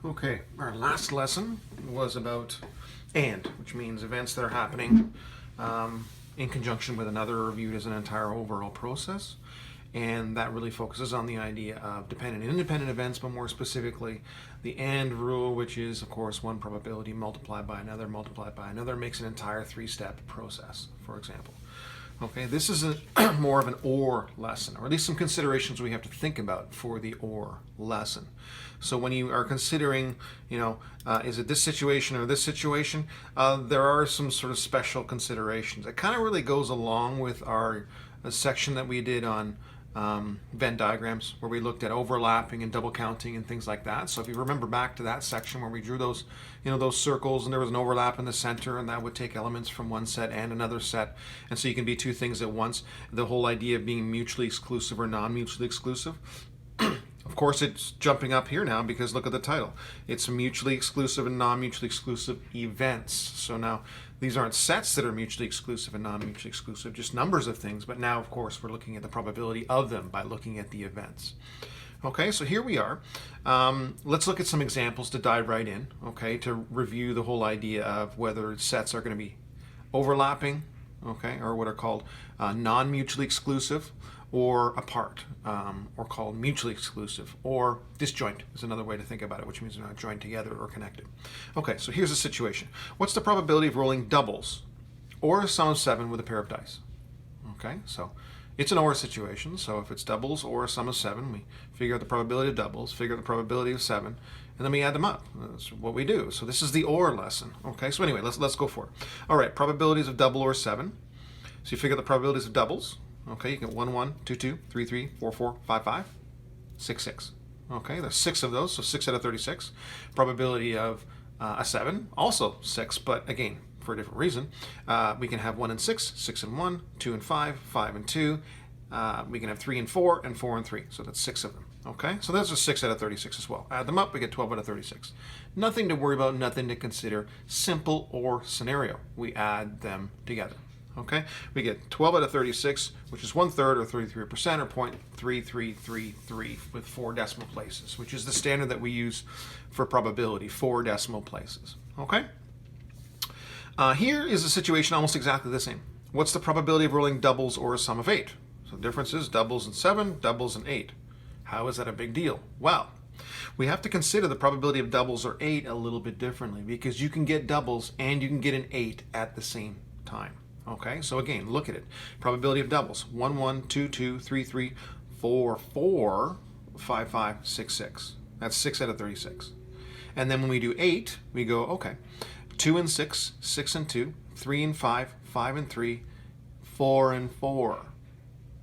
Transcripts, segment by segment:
Okay, our last lesson was about and, which means events that are happening in conjunction with another or viewed as an entire overall process. And that really focuses on the idea of dependent and independent events, but more specifically, the AND rule, which is, of course, one probability multiplied by another makes an entire three-step process, for example. Okay, this is more of an OR lesson, or at least some considerations we have to think about for the OR lesson. So when you are considering, is it this situation or this situation, there are some sort of special considerations. It kind of really goes along with our section that we did on Venn diagrams, where we looked at overlapping and double counting and things like that. So if you remember back to that section where we drew those, those circles, and there was an overlap in the center, and that would take elements from one set and another set, and so you can be two things at once. The whole idea of being mutually exclusive or non-mutually exclusive. Of course, it's jumping up here now because look at the title. It's mutually exclusive and non-mutually exclusive events. So now these aren't sets that are mutually exclusive and non-mutually exclusive, just numbers of things. But now, of course, we're looking at the probability of them by looking at the events. Okay, so here we are. Let's look at some examples to dive right in, okay, to review the whole idea of whether sets are going to be overlapping, okay, or what are called non-mutually exclusive, or apart, or called mutually exclusive, or disjoint is another way to think about it, which means they're not joined together or connected. Okay, so here's the situation. What's the probability of rolling doubles or a sum of 7 with a pair of dice? Okay, so it's an OR situation, so if it's doubles or a sum of 7, we figure out the probability of doubles, figure out the probability of 7, and then we add them up. That's what we do. So this is the OR lesson. Okay, so anyway, let's go for it. All right, probabilities of double or 7. So you figure out the probabilities of doubles. Okay, you get 1, 1, 2, 2, 3, 3, 4, 4, 5, 5, 6, 6. Okay, there's 6 of those, so 6 out of 36. Probability of a 7, also 6, but again, for a different reason. We can have 1 and 6, 6 and 1, 2 and 5, 5 and 2. We can have 3 and 4, and 4 and 3, so that's 6 of them. Okay, so those are 6 out of 36 as well. Add them up, we get 12 out of 36. Nothing to worry about, nothing to consider. Simple OR scenario. We add them together. Okay, we get 12 out of 36, which is 1/3 or 33% or 0.3333 with 4 decimal places, which is the standard that we use for probability, 4 decimal places. Okay, here is a situation almost exactly the same. What's the probability of rolling doubles or a sum of 8? So the difference is doubles and 7, doubles and 8. How is that a big deal? Well, we have to consider the probability of doubles or 8 a little bit differently, because you can get doubles and you can get an 8 at the same time. Okay, so again, look at it. Probability of doubles: 1, 1, 2, 2, 3, 3, 4, 4, 5, 5, 6, 6. That's 6 out of 36. And then when we do 8, we go, okay, 2 and 6, 6 and 2, 3 and 5, 5 and 3, 4 and 4.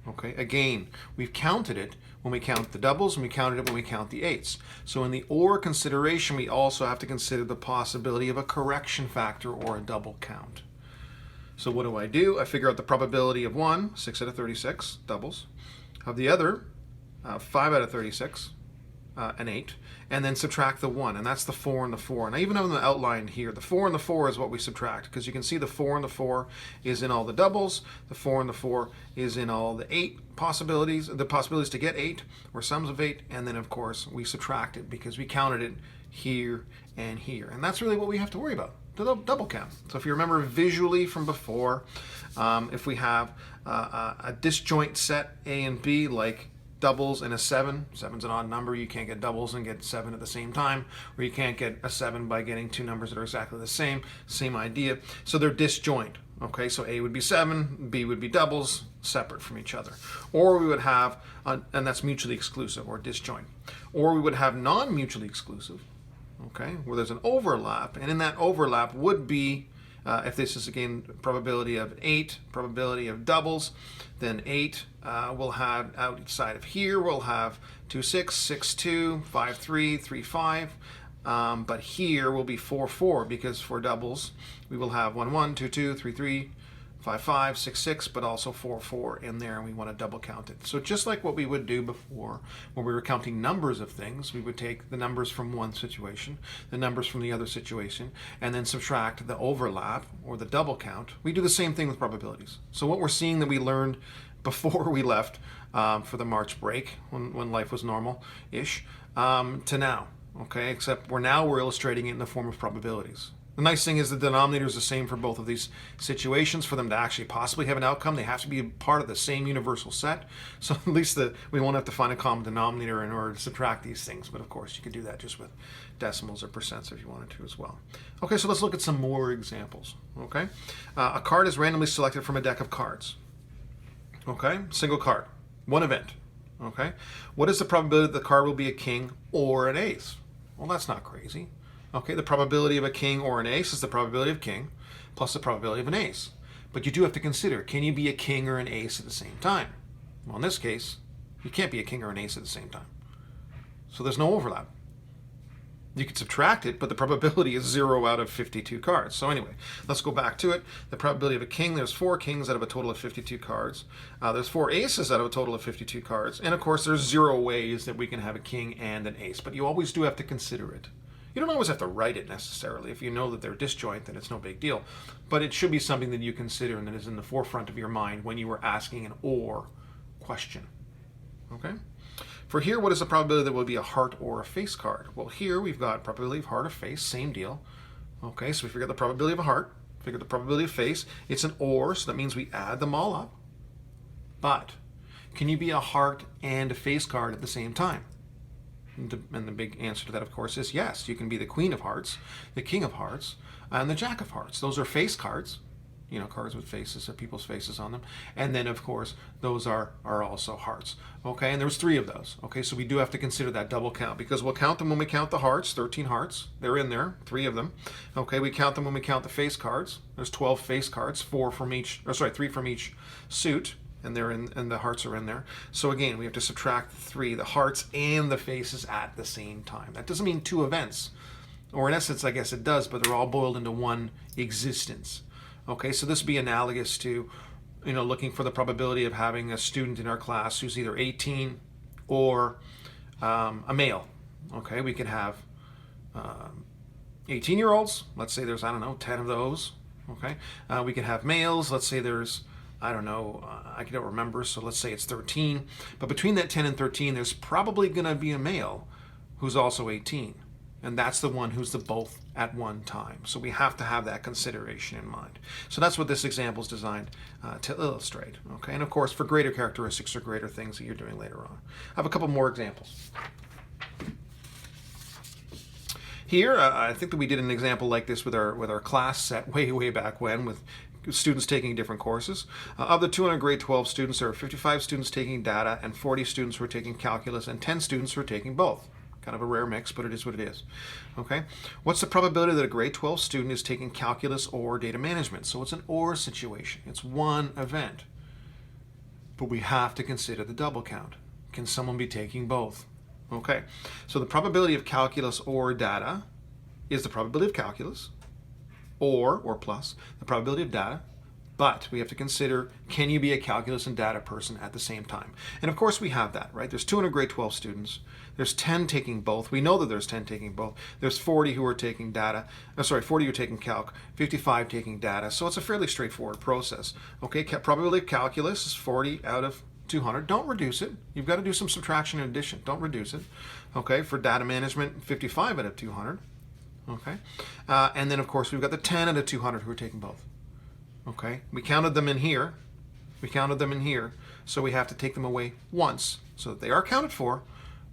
Okay, again, we've counted it when we count the doubles, and we counted it when we count the 8s. So in the OR consideration, we also have to consider the possibility of a correction factor or a double count. So what do? I figure out the probability of one, 6 out of 36, doubles, of the other, 5 out of 36, an 8, and then subtract the 1, and that's the 4 and the 4. And I even have them outlined here. The 4 and the 4 is what we subtract, because you can see the 4 and the 4 is in all the doubles, the 4 and the 4 is in all the 8 possibilities, the possibilities to get 8, or sums of 8, and then of course we subtract it, because we counted it here and here. And that's really what we have to worry about. The double count. So if you remember visually from before, if we have a disjoint set A and B, like doubles and a 7, 7's an odd number, you can't get doubles and get 7 at the same time, or you can't get a 7 by getting two numbers that are exactly the same idea. So they're disjoint. Okay, so A would be 7, B would be doubles, separate from each other. Or we would have, and that's mutually exclusive or disjoint. Or we would have non-mutually exclusive, okay, where there's an overlap, and in that overlap would be, if this is again probability of 8, probability of doubles, then 8 will have outside of here, we'll have 2, 6, 6, 2, 5, 3, 3, 5, but here will be 4, 4, because for doubles we will have 1, 1, 2, 2, 3, 3, 5, 5, 6, 6, but also 4, 4 in there, and we want to double count it. So just like what we would do before when we were counting numbers of things, we would take the numbers from one situation, the numbers from the other situation, and then subtract the overlap or the double count. We do the same thing with probabilities. So what we're seeing that we learned before we left for the March break, when life was normal-ish, to now. okay, except we're illustrating it in the form of probabilities. The nice thing is the denominator is the same for both of these situations. For them to actually possibly have an outcome, they have to be part of the same universal set. So at least we won't have to find a common denominator in order to subtract these things. But of course, you could do that just with decimals or percents if you wanted to as well. Okay, so let's look at some more examples. Okay, a card is randomly selected from a deck of cards. Okay, single card, one event. Okay, what is the probability that the card will be a king or an ace? Well, that's not crazy. Okay, the probability of a king or an ace is the probability of king plus the probability of an ace. But you do have to consider, can you be a king or an ace at the same time? Well, in this case, you can't be a king or an ace at the same time. So there's no overlap. You could subtract it, but the probability is 0 out of 52 cards. So anyway, let's go back to it. The probability of a king, there's 4 kings out of a total of 52 cards. There's 4 aces out of a total of 52 cards. And of course, there's 0 ways that we can have a king and an ace. But you always do have to consider it. You don't always have to write it necessarily. If you know that they're disjoint, then it's no big deal. But it should be something that you consider and that is in the forefront of your mind when you are asking an or question. Okay? For here, what is the probability that will be a heart or a face card? Well, here we've got probability of heart or face, same deal. Okay, so we figure the probability of a heart, figure the probability of face. It's an or, so that means we add them all up. But can you be a heart and a face card at the same time? And the big answer to that, of course, is yes. You can be the Queen of Hearts, the King of Hearts, and the Jack of Hearts. Those are face cards, you know, cards with faces, people's faces on them. And then, of course, those are also hearts. Okay, and there's 3 of those. Okay, so we do have to consider that double count because we'll count them when we count the hearts, 13 hearts. They're in there, 3 of them. Okay, we count them when we count the face cards. There's 12 face cards, 3 from each suit. And they're and the hearts are in there. So again, we have to subtract 3, the hearts and the faces at the same time. That doesn't mean 2 events, or in essence, I guess it does, but they're all boiled into one existence. Okay, so this would be analogous to, you know, looking for the probability of having a student in our class who's either 18 or a male. Okay, we could have 18-year-olds. Let's say there's, I don't know, 10 of those. Okay, we could have males. Let's say there's, I don't know, I don't remember, so let's say it's 13. But between that 10 and 13, there's probably going to be a male who's also 18. And that's the one who's the both at one time. So we have to have that consideration in mind. So that's what this example is designed to illustrate. Okay, and of course, for greater characteristics or greater things that you're doing later on. I have a couple more examples. Here, I think that we did an example like this with our class set way back when with students taking different courses. Of the 200 grade 12 students, there are 55 students taking data and 40 students who are taking calculus and 10 students who are taking both. Kind of a rare mix, but it is what it is. Okay, what's the probability that a grade 12 student is taking calculus or data management? So it's an or situation. It's one event. But we have to consider the double count. Can someone be taking both? Okay, so the probability of calculus or data is the probability of calculus or plus the probability of data, but we have to consider, can you be a calculus and data person at the same time? And of course we have that, right? There's 200 grade 12 students. There's 10 taking both. We know that there's 10 taking both. There's 40 who are taking data. 40 who are taking calc, 55 taking data. So it's a fairly straightforward process. Okay, probability of calculus is 40 out of 200. Don't reduce it. You've got to do some subtraction and addition. Don't reduce it. Okay, for data management, 55 out of 200. Okay, and then of course we've got the 10 out of 200 who are taking both. Okay, we counted them in here. We counted them in here. So we have to take them away once so that they are counted for,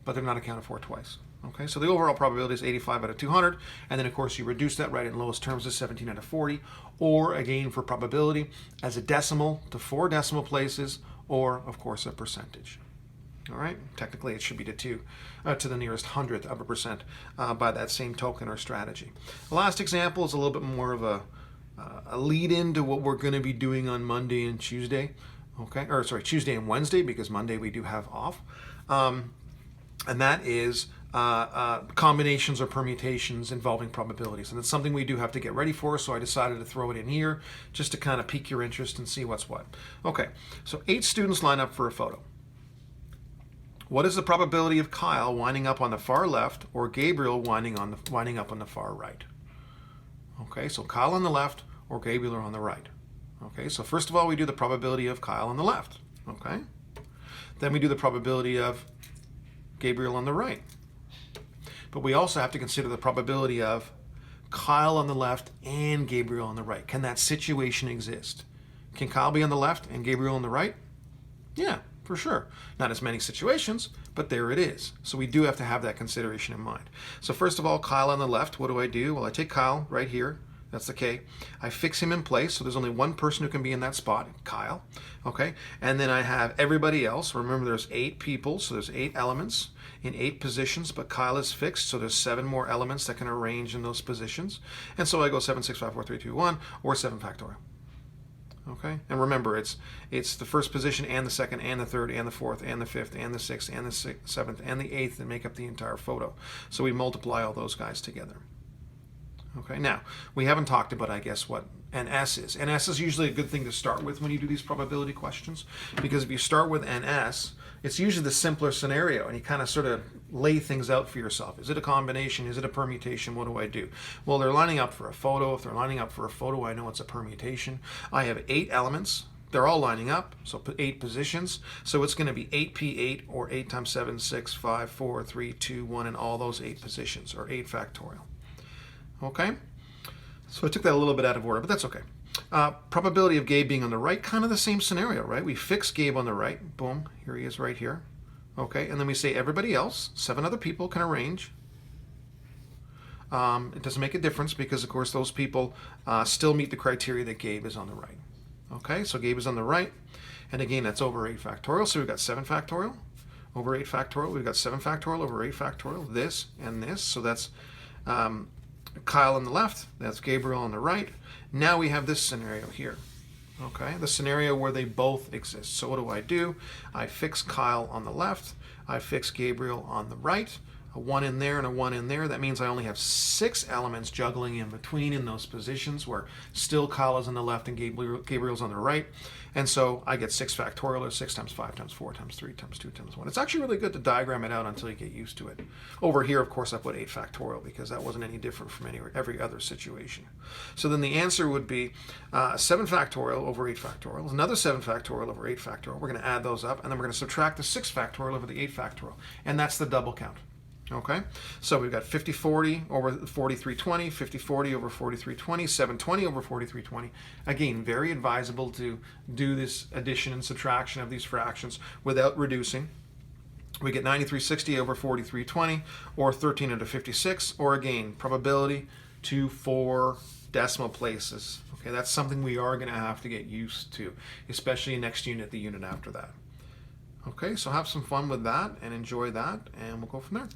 but they're not accounted for twice. Okay, so the overall probability is 85 out of 200. And then of course you reduce that right in lowest terms to 17 out of 40, or again for probability as a decimal to 4 decimal places, or of course a percentage. All right, technically it should be to the nearest 100th of a percent by that same token or strategy. The last example is a little bit more of a lead in to what we're going to be doing on Monday and Tuesday. Okay, or sorry, Tuesday and Wednesday, because Monday we do have off. And that is combinations or permutations involving probabilities. And it's something we do have to get ready for, so I decided to throw it in here just to kind of pique your interest and see what's what. Okay, so 8 students line up for a photo. What is the probability of Kyle winding up on the far left or Gabriel winding up on the far right? Okay, so Kyle on the left or Gabriel on the right. Okay, so first of all, we do the probability of Kyle on the left. Okay, then we do the probability of Gabriel on the right. But we also have to consider the probability of Kyle on the left and Gabriel on the right. Can that situation exist? Can Kyle be on the left and Gabriel on the right? Yeah, for sure. Not as many situations, but there it is. So we do have to have that consideration in mind. So first of all, Kyle on the left, what do? Well, I take Kyle right here. That's the K. I fix him in place, so there's only one person who can be in that spot, Kyle. Okay, and then I have everybody else. Remember, there's 8 people, so there's 8 elements in 8 positions, but Kyle is fixed, so there's 7 more elements that can arrange in those positions. And so I go 7, 6, 5, 4, 3, 2, 1, or 7 factorial. Okay, and remember, it's the first position and the second and the third and the fourth and the fifth and the sixth and the seventh and the eighth that make up the entire photo. So we multiply all those guys together. Okay, now, we haven't talked about, I guess, what NS is. NS is usually a good thing to start with when you do these probability questions, because if you start with NS, it's usually the simpler scenario, and you kind of sort of lay things out for yourself. Is it a combination? Is it a permutation? What do? Well, they're lining up for a photo. If they're lining up for a photo, I know it's a permutation. I have 8 elements. They're all lining up, so 8 positions. So it's going to be 8p8, or 8 times 7, 6, 5, 4, 3, 2, 1, in all those 8 positions, or 8 factorial. Okay, so I took that a little bit out of order, but that's okay. Probability of Gabe being on the right, kind of the same scenario, right? We fix Gabe on the right, boom, here he is right here. Okay, and then we say everybody else, 7 other people can arrange. It doesn't make a difference because, of course, those people still meet the criteria that Gabe is on the right. Okay, so Gabe is on the right, and again, that's over 8 factorial, so we've got 7 factorial over 8 factorial. We've got 7 factorial over 8 factorial, this and this, so that's Kyle on the left, that's Gabriel on the right. Now we have this scenario here, okay? The scenario where they both exist. So what do? I fix Kyle on the left, I fix Gabriel on the right, a 1 in there and a 1 in there. That means I only have 6 elements juggling in between in those positions where still Kyle is on the left and Gabriel's on the right. And so I get 6 factorial, or 6 times 5 times 4 times 3 times 2 times 1. It's actually really good to diagram it out until you get used to it. Over here, of course, I put 8 factorial because that wasn't any different from every other situation. So then the answer would be 7 factorial over 8 factorial, another 7 factorial over 8 factorial. We're going to add those up, and then we're going to subtract the 6 factorial over the 8 factorial. And that's the double count. Okay, so we've got 50-40 over 43-20, 50-40 over 43-20, 720 over 43-20. Again, very advisable to do this addition and subtraction of these fractions without reducing. We get 93-60 over 43-20, or 13 into 56, or again, probability to 4 decimal places. Okay, that's something we are going to have to get used to, especially next unit, the unit after that. Okay, so have some fun with that and enjoy that, and we'll go from there.